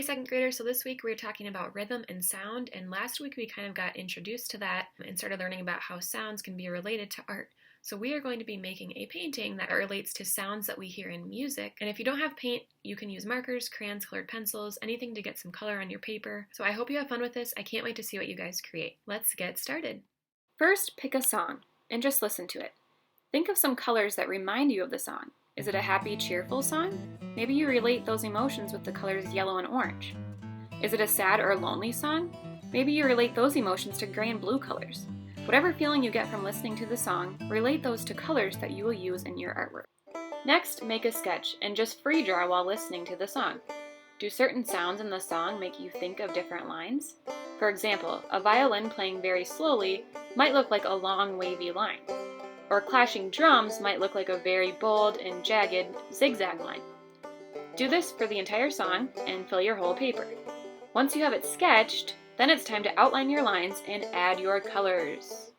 second graders. So this week we're talking about rhythm and sound, and last week we kind of got introduced to that and started learning about how sounds can be related to art. So we are going to be making a painting that relates to sounds that we hear in music. And if you don't have paint, you can use markers, crayons, colored pencils, anything to get some color on your paper. So I hope you have fun with this. I can't wait to see what you guys create. Let's get started. First, pick a song and just listen to it. Think of some colors that remind you of the song. Is it a happy, cheerful song? Maybe you relate those emotions with the colors yellow and orange. Is it a sad or lonely song? Maybe you relate those emotions to gray and blue colors. Whatever feeling you get from listening to the song, relate those to colors that you will use in your artwork. Next, make a sketch and just free draw while listening to the song. Do certain sounds in the song make you think of different lines? For example, a violin playing very slowly might look like a long wavy line, or clashing drums might look like a very bold and jagged zigzag line. Do this for the entire song and fill your whole paper. Once you have it sketched, then it's time to outline your lines and add your colors.